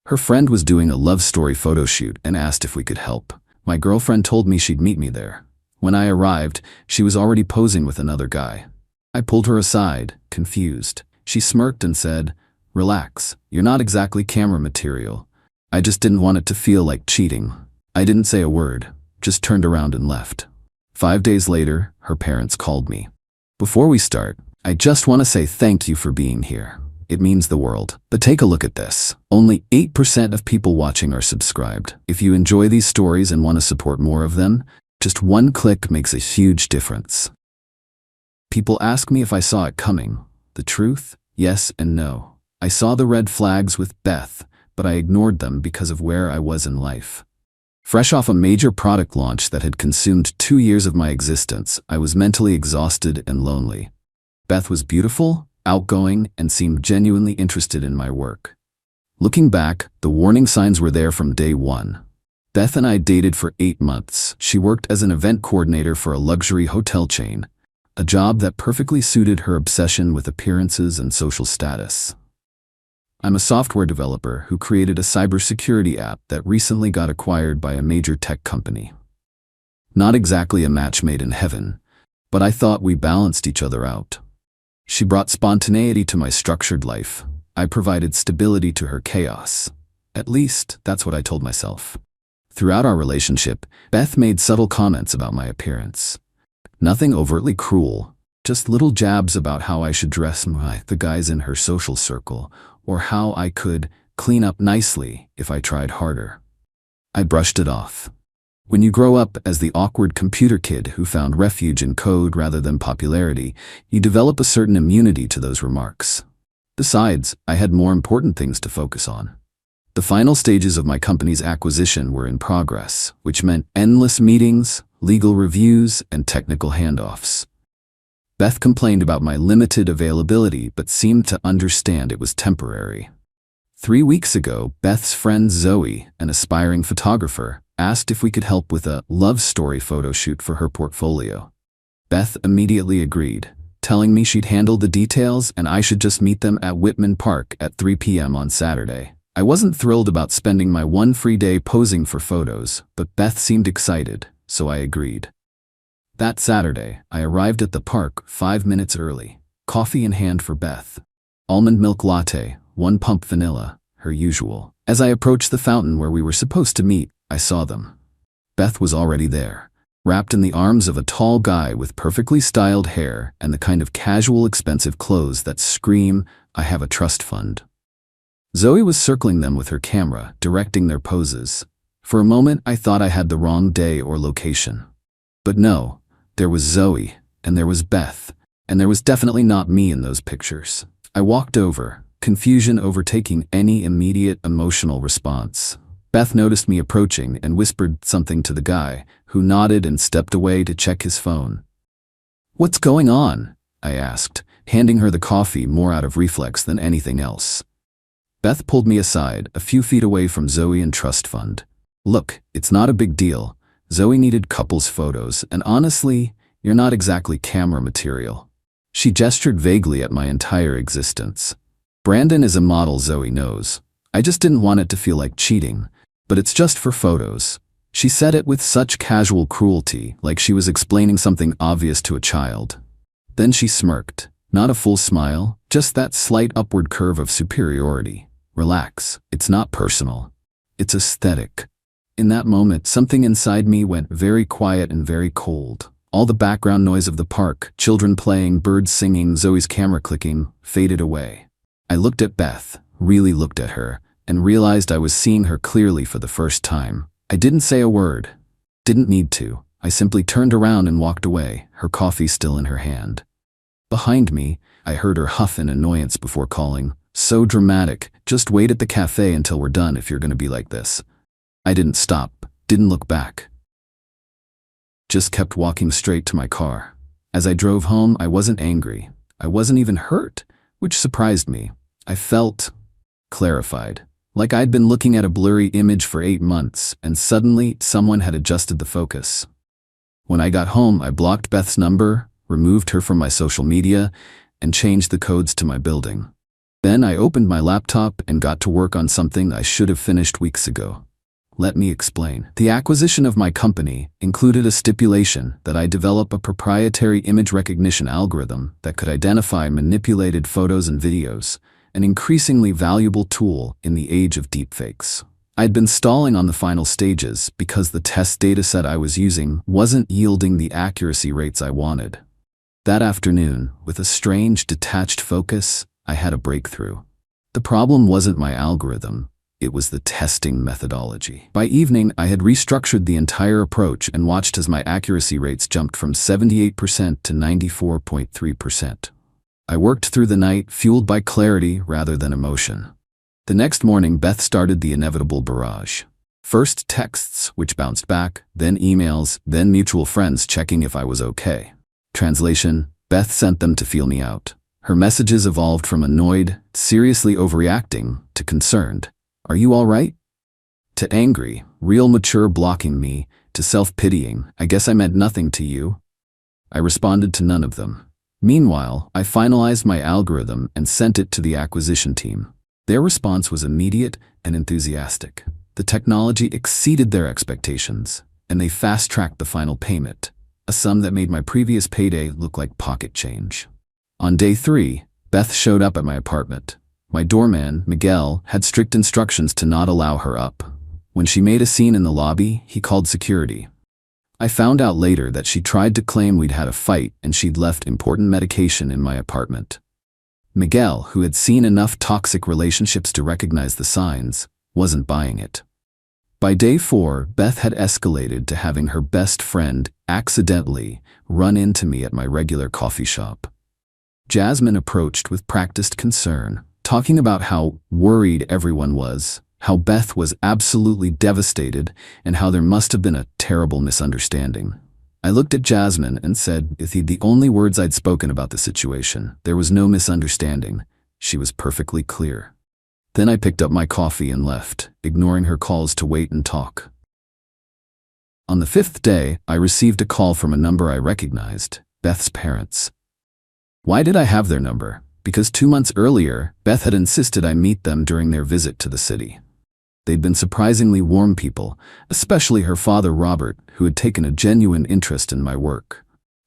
Her friend was doing a love story photo shoot and asked if we could help. My girlfriend told me she'd meet me there. When I arrived, she was already posing with another guy. I pulled her aside, confused. She smirked and said, "Relax, you're not exactly camera material." I just didn't want it to feel like cheating. I didn't say a word, just turned around and left. 5 days later, her parents called me. "Before we start, I just want to say thank you for being here. It means the world. But take a look at this. Only 8% of people watching are subscribed. If you enjoy these stories and want to support more of them, just one click makes a huge difference." People ask me if I saw it coming. The truth? Yes and no. I saw the red flags with Beth, but I ignored them because of where I was in life. Fresh off a major product launch that had consumed 2 years of my existence, I was mentally exhausted and lonely. Beth was beautiful, outgoing, and seemed genuinely interested in my work. Looking back, the warning signs were there from day one. Beth and I dated for 8 months. She worked as an event coordinator for a luxury hotel chain, a job that perfectly suited her obsession with appearances and social status. I'm a software developer who created a cybersecurity app that recently got acquired by a major tech company. Not exactly a match made in heaven, but I thought we balanced each other out. She brought spontaneity to my structured life. I provided stability to her chaos. At least, that's what I told myself. Throughout our relationship, Beth made subtle comments about my appearance. Nothing overtly cruel, just little jabs about how I should dress the guys in her social circle, or how I could clean up nicely if I tried harder. I brushed it off. When you grow up as the awkward computer kid who found refuge in code rather than popularity, you develop a certain immunity to those remarks. Besides, I had more important things to focus on. The final stages of my company's acquisition were in progress, which meant endless meetings, legal reviews, and technical handoffs. Beth complained about my limited availability but seemed to understand it was temporary. 3 weeks ago, Beth's friend Zoe, an aspiring photographer, asked if we could help with a love story photo shoot for her portfolio. Beth immediately agreed, telling me she'd handle the details and I should just meet them at Whitman Park at 3 p.m. on Saturday. I wasn't thrilled about spending my one free day posing for photos, but Beth seemed excited, so I agreed. That Saturday, I arrived at the park 5 minutes early, coffee in hand for Beth. Almond milk latte, 1 pump vanilla, her usual. As I approached the fountain where we were supposed to meet, I saw them. Beth was already there, wrapped in the arms of a tall guy with perfectly styled hair and the kind of casual, expensive clothes that scream, "I have a trust fund." Zoe was circling them with her camera, directing their poses. For a moment, I thought I had the wrong day or location. But no, there was Zoe, and there was Beth, and there was definitely not me in those pictures. I walked over, confusion overtaking any immediate emotional response. Beth noticed me approaching and whispered something to the guy, who nodded and stepped away to check his phone. "What's going on?" I asked, handing her the coffee more out of reflex than anything else. Beth pulled me aside, a few feet away from Zoe and Trust Fund. "Look, it's not a big deal. Zoe needed couples photos, and honestly, you're not exactly camera material." She gestured vaguely at my entire existence. "Brandon is a model, Zoe knows. I just didn't want it to feel like cheating, but it's just for photos." She said it with such casual cruelty, like she was explaining something obvious to a child. Then she smirked, not a full smile, just that slight upward curve of superiority. "Relax, it's not personal. It's aesthetic." In that moment, something inside me went very quiet and very cold. All the background noise of the park, children playing, birds singing, Zoe's camera clicking, faded away. I looked at Beth, really looked at her, and realized I was seeing her clearly for the first time. I didn't say a word. Didn't need to. I simply turned around and walked away, her coffee still in her hand. Behind me, I heard her huff in annoyance before calling, "So dramatic, just wait at the cafe until we're done if you're gonna be like this." I didn't stop, didn't look back. Just kept walking straight to my car. As I drove home, I wasn't angry. I wasn't even hurt, which surprised me. I felt clarified, like I'd been looking at a blurry image for 8 months, and suddenly someone had adjusted the focus. When I got home, I blocked Beth's number, removed her from my social media, and changed the codes to my building. Then I opened my laptop and got to work on something I should have finished weeks ago. Let me explain. The acquisition of my company included a stipulation that I develop a proprietary image recognition algorithm that could identify manipulated photos and videos, an increasingly valuable tool in the age of deepfakes. I'd been stalling on the final stages because the test dataset I was using wasn't yielding the accuracy rates I wanted. That afternoon, with a strange, detached focus, I had a breakthrough. The problem wasn't my algorithm. It was the testing methodology. By evening, I had restructured the entire approach and watched as my accuracy rates jumped from 78% to 94.3%. I worked through the night, fueled by clarity rather than emotion. The next morning, Beth started the inevitable barrage. First texts, which bounced back, then emails, then mutual friends checking if I was okay. Translation: Beth sent them to feel me out. Her messages evolved from annoyed, seriously overreacting, to concerned. Are you all right? To angry, real mature blocking me, to self-pitying, I guess I meant nothing to you. I responded to none of them. Meanwhile, I finalized my algorithm and sent it to the acquisition team. Their response was immediate and enthusiastic. The technology exceeded their expectations, and they fast-tracked the final payment, a sum that made my previous payday look like pocket change. On day 3, Beth showed up at my apartment. My doorman, Miguel, had strict instructions to not allow her up. When she made a scene in the lobby, he called security. I found out later that she tried to claim we'd had a fight and she'd left important medication in my apartment. Miguel, who had seen enough toxic relationships to recognize the signs, wasn't buying it. By day 4, Beth had escalated to having her best friend accidentally run into me at my regular coffee shop. Jasmine approached with practiced concern, talking about how worried everyone was, how Beth was absolutely devastated, and how there must have been a terrible misunderstanding. I looked at Jasmine and said, the only words I'd spoken about the situation. There was no misunderstanding. She was perfectly clear. Then I picked up my coffee and left, ignoring her calls to wait and talk. On the 5th day, I received a call from a number I recognized, Beth's parents. Why did I have their number? Because 2 months earlier, Beth had insisted I meet them during their visit to the city. They'd been surprisingly warm people, especially her father Robert, who had taken a genuine interest in my work.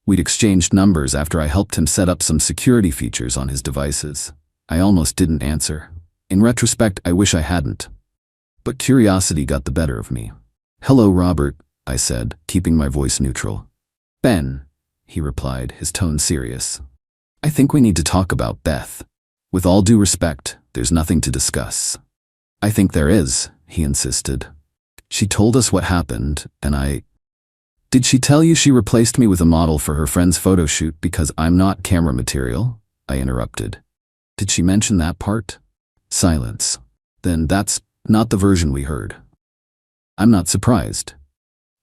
We'd exchanged numbers after I helped him set up some security features on his devices. I almost didn't answer. In retrospect, I wish I hadn't. But curiosity got the better of me. "Hello, Robert," I said, keeping my voice neutral. "Ben," he replied, his tone serious. "I think we need to talk about Beth. With all due respect, there's nothing to discuss." "I think there is," he insisted. "She told us what happened, and Did she tell you she replaced me with a model for her friend's photo shoot because I'm not camera material?" I interrupted. "Did she mention that part?" Silence. "Then that's not the version we heard." "I'm not surprised.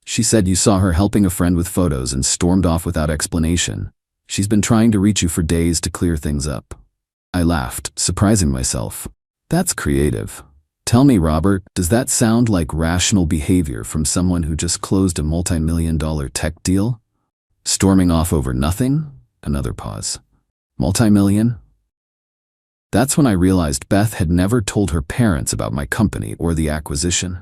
She said you saw her helping a friend with photos and stormed off without explanation. She's been trying to reach you for days to clear things up." I laughed, surprising myself. "That's creative. Tell me, Robert, does that sound like rational behavior from someone who just closed a multi-million-dollar tech deal? Storming off over nothing?" Another pause. "Multi-million?" That's when I realized Beth had never told her parents about my company or the acquisition.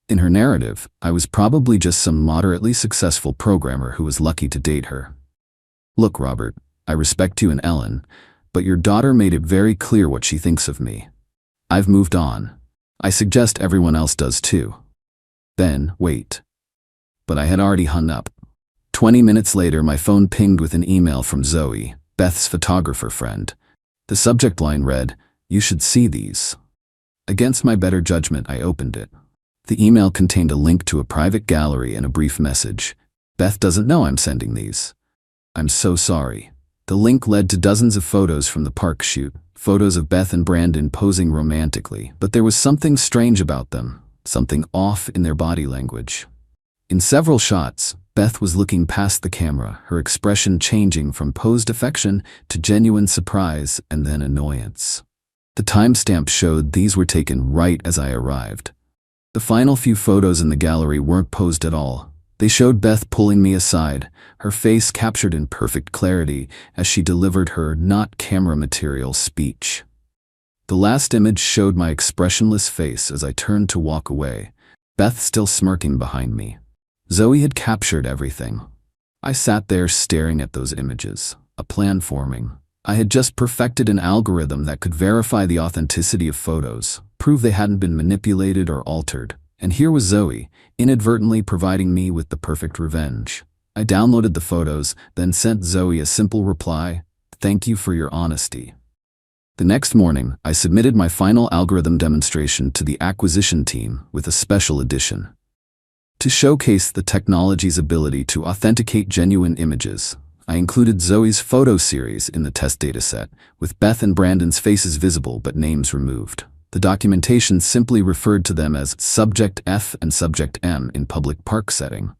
In her narrative, I was probably just some moderately successful programmer who was lucky to date her. "Look, Robert, I respect you and Ellen, but your daughter made it very clear what she thinks of me. I've moved on. I suggest everyone else does too." Then, wait. But I had already hung up. 20 minutes later, my phone pinged with an email from Zoe, Beth's photographer friend. The subject line read, "You should see these." Against my better judgment, I opened it. The email contained a link to a private gallery and a brief message. "Beth doesn't know I'm sending these. I'm so sorry." The link led to dozens of photos from the park shoot, photos of Beth and Brandon posing romantically, but there was something strange about them, something off in their body language. In several shots, Beth was looking past the camera, her expression changing from posed affection to genuine surprise and then annoyance. The timestamp showed these were taken right as I arrived. The final few photos in the gallery weren't posed at all. They showed Beth pulling me aside, her face captured in perfect clarity as she delivered her not camera material speech. The last image showed my expressionless face as I turned to walk away, Beth still smirking behind me. Zoe had captured everything. I sat there staring at those images, a plan forming. I had just perfected an algorithm that could verify the authenticity of photos, prove they hadn't been manipulated or altered. And here was Zoe, inadvertently providing me with the perfect revenge. I downloaded the photos, then sent Zoe a simple reply, "Thank you for your honesty." The next morning, I submitted my final algorithm demonstration to the acquisition team with a special edition. To showcase the technology's ability to authenticate genuine images, I included Zoe's photo series in the test dataset, with Beth and Brandon's faces visible but names removed. The documentation simply referred to them as Subject F and Subject M in public park setting.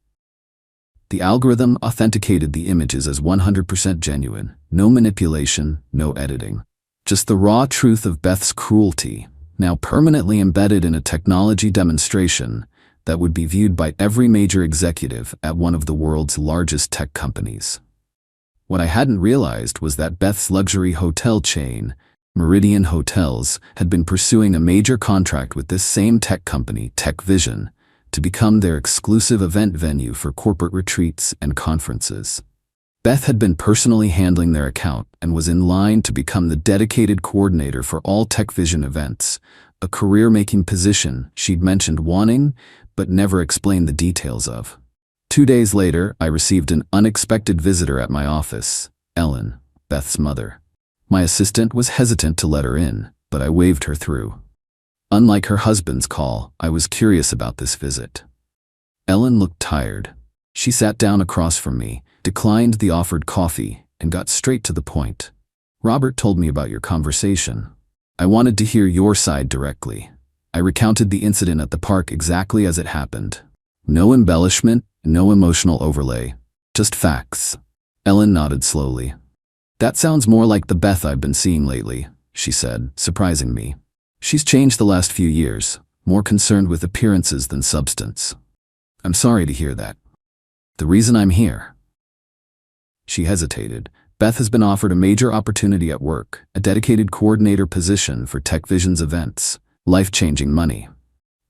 The algorithm authenticated the images as 100% genuine, no manipulation, no editing. Just the raw truth of Beth's cruelty, now permanently embedded in a technology demonstration that would be viewed by every major executive at one of the world's largest tech companies. What I hadn't realized was that Beth's luxury hotel chain, Meridian Hotels, had been pursuing a major contract with this same tech company, TechVision, to become their exclusive event venue for corporate retreats and conferences. Beth had been personally handling their account and was in line to become the dedicated coordinator for all TechVision events, a career-making position she'd mentioned wanting but never explained the details of. 2 days later, I received an unexpected visitor at my office, Ellen, Beth's mother. My assistant was hesitant to let her in, but I waved her through. Unlike her husband's call, I was curious about this visit. Ellen looked tired. She sat down across from me, declined the offered coffee, and got straight to the point. "Robert told me about your conversation. I wanted to hear your side directly." I recounted the incident at the park exactly as it happened. No embellishment, no emotional overlay, just facts. Ellen nodded slowly. "That sounds more like the Beth I've been seeing lately," she said, surprising me. "She's changed the last few years, more concerned with appearances than substance." "I'm sorry to hear that. The reason I'm here..." She hesitated. "Beth has been offered a major opportunity at work, a dedicated coordinator position for TechVision's events, life-changing money."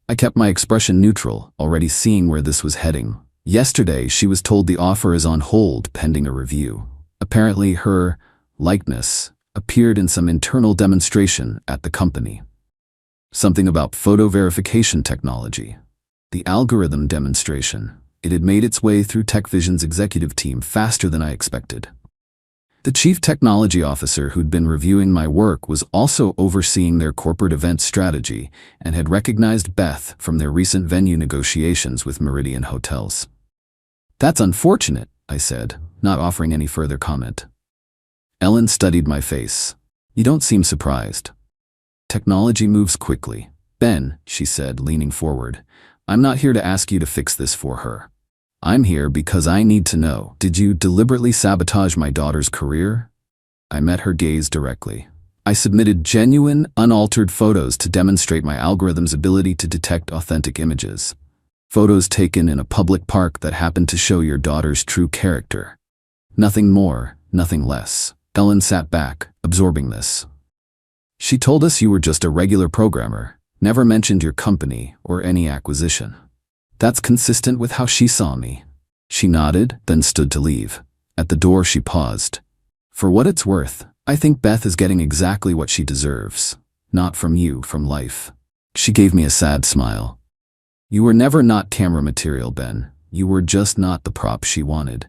I kept my expression neutral, already seeing where this was heading. Yesterday, she was told the offer is on hold pending a review. Apparently, her likeness appeared in some internal demonstration at the company. Something about photo verification technology. The algorithm demonstration. It had made its way through TechVision's executive team faster than I expected. The chief technology officer who'd been reviewing my work was also overseeing their corporate event strategy and had recognized Beth from their recent venue negotiations with Meridian Hotels. "That's unfortunate," I said, not offering any further comment. Ellen studied my face. "You don't seem surprised. Technology moves quickly. Ben," she said, leaning forward, "I'm not here to ask you to fix this for her. I'm here because I need to know, did you deliberately sabotage my daughter's career?" I met her gaze directly. "I submitted genuine, unaltered photos to demonstrate my algorithm's ability to detect authentic images. Photos taken in a public park that happened to show your daughter's true character. Nothing more, nothing less." Ellen sat back, absorbing this. "She told us you were just a regular programmer, never mentioned your company or any acquisition. That's consistent with how she saw me." She nodded, then stood to leave. At the door, she paused. "For what it's worth, I think Beth is getting exactly what she deserves. Not from you, from life." She gave me a sad smile. "You were never not camera material, Ben. You were just not the prop she wanted."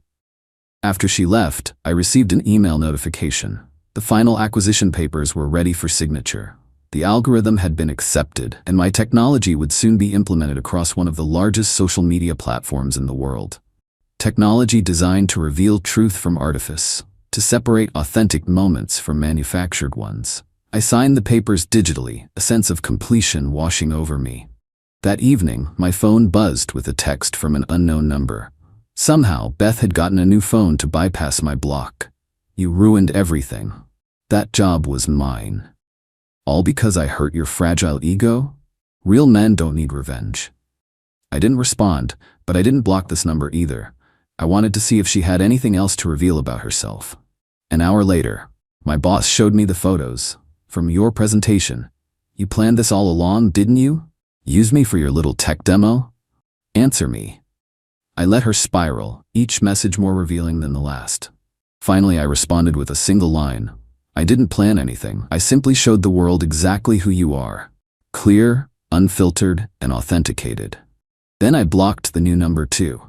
After she left, I received an email notification. The final acquisition papers were ready for signature. The algorithm had been accepted, and my technology would soon be implemented across one of the largest social media platforms in the world. Technology designed to reveal truth from artifice, to separate authentic moments from manufactured ones. I signed the papers digitally, a sense of completion washing over me. That evening, my phone buzzed with a text from an unknown number. Somehow, Beth had gotten a new phone to bypass my block. "You ruined everything. That job was mine. All because I hurt your fragile ego? Real men don't need revenge." I didn't respond, but I didn't block this number either. I wanted to see if she had anything else to reveal about herself. An hour later, my boss showed me the photos. from your presentation. You planned this all along, didn't you? Use me for your little tech demo? Answer me. I let her spiral, each message more revealing than the last. Finally, I responded with a single line. I didn't plan anything. I simply showed the world exactly who you are. Clear, unfiltered, and authenticated. Then I blocked the new number too.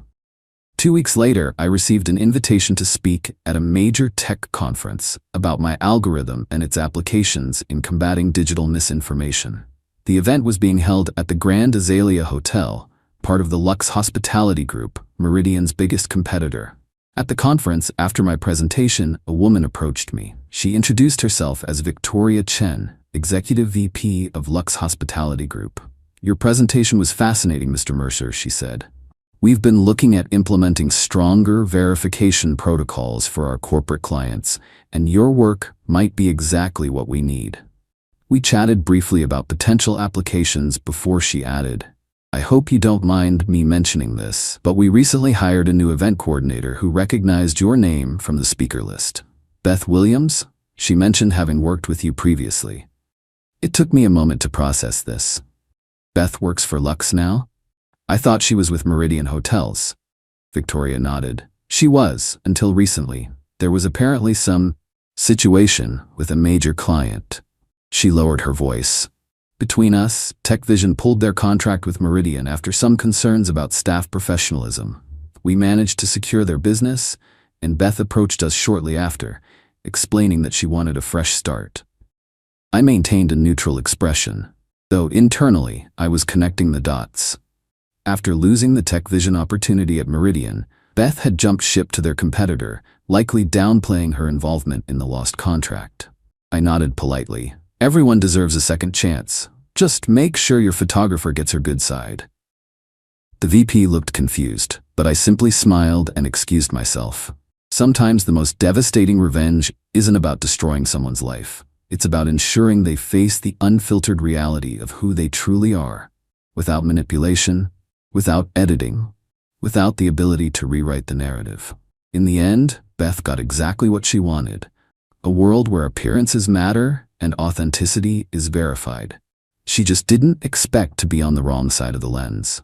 2 weeks later, I received an invitation to speak at a major tech conference about my algorithm and its applications in combating digital misinformation. The event was being held at the Grand AmITheA Hotel, part of the Lux Hospitality Group, Meridian's biggest competitor. At the conference, after my presentation, a woman approached me. She introduced herself as Victoria Chen, Executive VP of Lux Hospitality Group. Your presentation was fascinating, Mr. Mercer, she said. We've been looking at implementing stronger verification protocols for our corporate clients, and your work might be exactly what we need. We chatted briefly about potential applications before she added, I hope you don't mind me mentioning this, but we recently hired a new event coordinator who recognized your name from the speaker list. Beth Williams? She mentioned having worked with you previously. It took me a moment to process this. Beth works for Lux now? I thought she was with Meridian Hotels. Victoria nodded. She was, until recently. There was apparently some situation with a major client. She lowered her voice. Between us, TechVision pulled their contract with Meridian after some concerns about staff professionalism. We managed to secure their business, and Beth approached us shortly after, explaining that she wanted a fresh start. I maintained a neutral expression, though internally I was connecting the dots. After losing the TechVision opportunity at Meridian, Beth had jumped ship to their competitor, likely downplaying her involvement in the lost contract. I nodded politely. Everyone deserves a second chance. Just make sure your photographer gets her good side. The VP looked confused, but I simply smiled and excused myself. Sometimes the most devastating revenge isn't about destroying someone's life. It's about ensuring they face the unfiltered reality of who they truly are, without manipulation, without editing, without the ability to rewrite the narrative. In the end, Beth got exactly what she wanted. A world where appearances matter and authenticity is verified. She just didn't expect to be on the wrong side of the lens.